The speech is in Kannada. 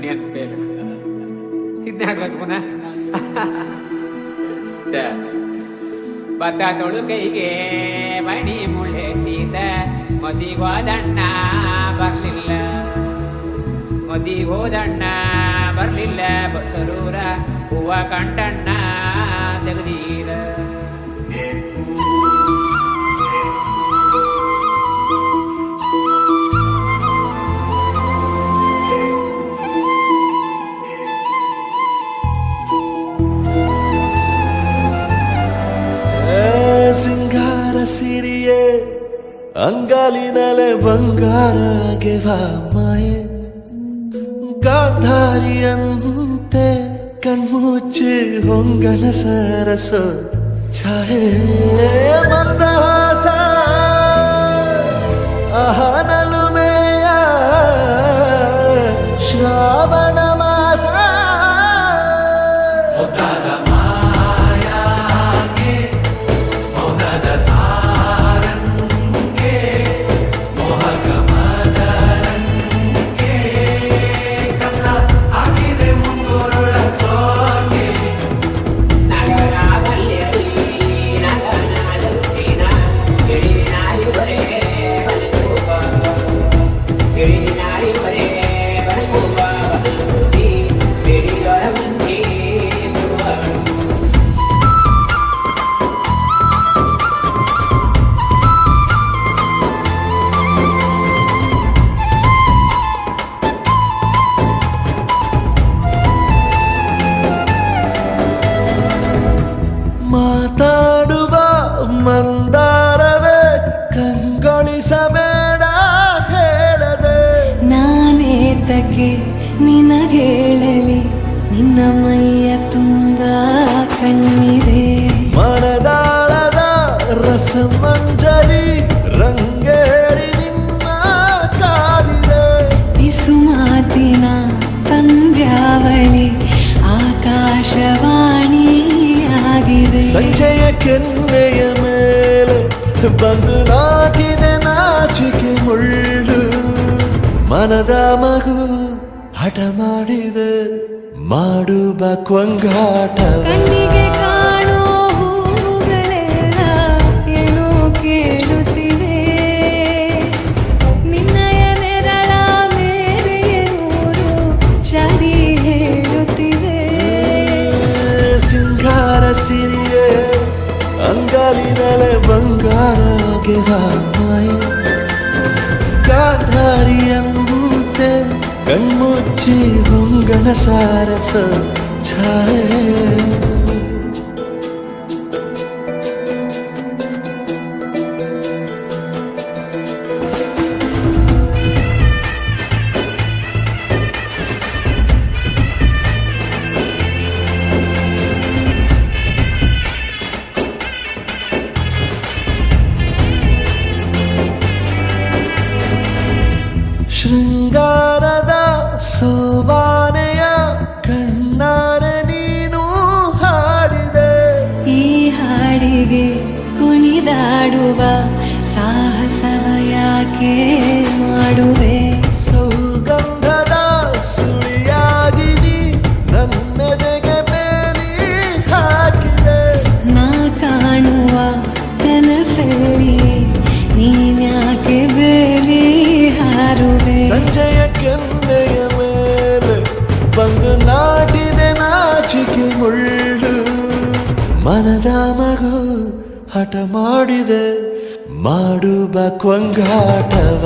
ನೆನಪೇನು ಇದನ್ನ ಹಾಡ್ಬೇಕು ಪುನಃ. ಭತ್ತ ತೊಳು ಕೈಗೆ ಮಣಿ ಮುಳ್ಳೆಟ್ಟಿದ ಮದಿಗೋದಣ್ಣ ಬರ್ಲಿಲ್ಲ, ಮದಿಗೋದಣ್ಣ ಬರ್ಲಿಲ್ಲ, ಬಸರೂರ ಹೂವ ಕಂಟಣ್ಣ ತೆಗದೀರ. ಸಿಂಗಾರ ಸಿರಿಯೇ ಅಂಗಾಲಿನಲೆ ಬಂಗಾರಗೆವ ಮಾಯೆ, ಗಾಂಧಾರಿಯಂತೆ ಕಣ್ಮುಚ್ಚಿ ಹೊಂಗನ ಸರಸ ಛಾಯೆ, ಮಂದಹಾಸ ಅಹನಲುಮೆಯ ಶ್ರಾವಣ ಮಾಸ. ಮಾತಾಡುವ ಮಂದಾರವೇ ಕಂಗೊಳಿಸಬೇಡ ಹೇಳದೆ, ನಾನೇತಕ್ಕೆ ನಿನಗೇಳಲಿ, ನಿನ್ನ ಮೈಯ ತುಂಬ ಕಣ್ಣಿದೆ. ಮನದಾಳದ ರಸಮಂಜರಿ ರಂಗೇರಿ ನಿನ್ನ ಕಾದಿದೆ, ಬಿಸು ಮಾತಿನ ಪಂದ್ಯಾವಳಿ ಆಕಾಶವಾಣಿಯಾಗಿದೆ. ಸಂಜೆಯ ಕೆನ್ನೆಯ ಮೇಲೆ ಬಂದು ನಾಟಿದೆ ನಾಚಿಕೆ ಮುಳ್ಳು, ಮನದ ಮಗು ಹಠ ಮಾಡಿದೆ ಮಾಡುವ ಕೊಂಗಾಟ. ಕಣ್ಣಿಗೆ ಕಾಣೋ ಹೂಗಳೆಲ್ಲ ಏನೋ ಕೇಳುತ್ತಿವೆ, ನಿನ್ನಯ ನೆರಳ ಮೇಲೆ ನೂರು ಚಡಿ ಹೇಳುತ್ತಿವೆ. ಸಿಂಗಾರ ಸಿರಿಯೇ ಅಂಗಾಲಿನಲೆ ಬಂಗಾರಗೆವ ಮಾಯೆ, ಗಾಂಧಾರಿಯಂತೆ ಕಣ್ಮುಚ್ಚಿ ಹೊಂಗನ ಸಾರಸ ಛಾಯೆ. ಶೃಂಗಾರದ ಸೋಬಾನೆಯ ಕಣ್ಣಾರೆ ನೀನು ಹಾಡಿದೆ, ಈ ಹಾಡಿಗೆ ಕುಣಿದಾಡುವ ಸಾಹಸವ ಯಾಕೆ ಮಾಡುವೆ. ಸೌಗಂಧದ ಸುಳಿಯಾಗಿ ನೀ ನನ್ನೆದೆಗೆ ಬೇಲಿ ಹಾಕಿದೆ, ನಾ ಕಾಣುವ ಕನಸಲ್ಲಿ ನೀನ್ಯಾಕೆ ಬೇಲಿ ಹಾರುವೆ. ಸಂಜೆಯ ಕೆನ್ನೆಯ ಮೇಲೆ ಬಂದು ನಾಟಿದೆ ನಾಚಿಕೆ ಮುಳ್ಳು, ಮನದ ಮಗು ಹಠ ಮಾಡಿದೆ ಮಾಡುವ ಕೊಂಗಾಟವ.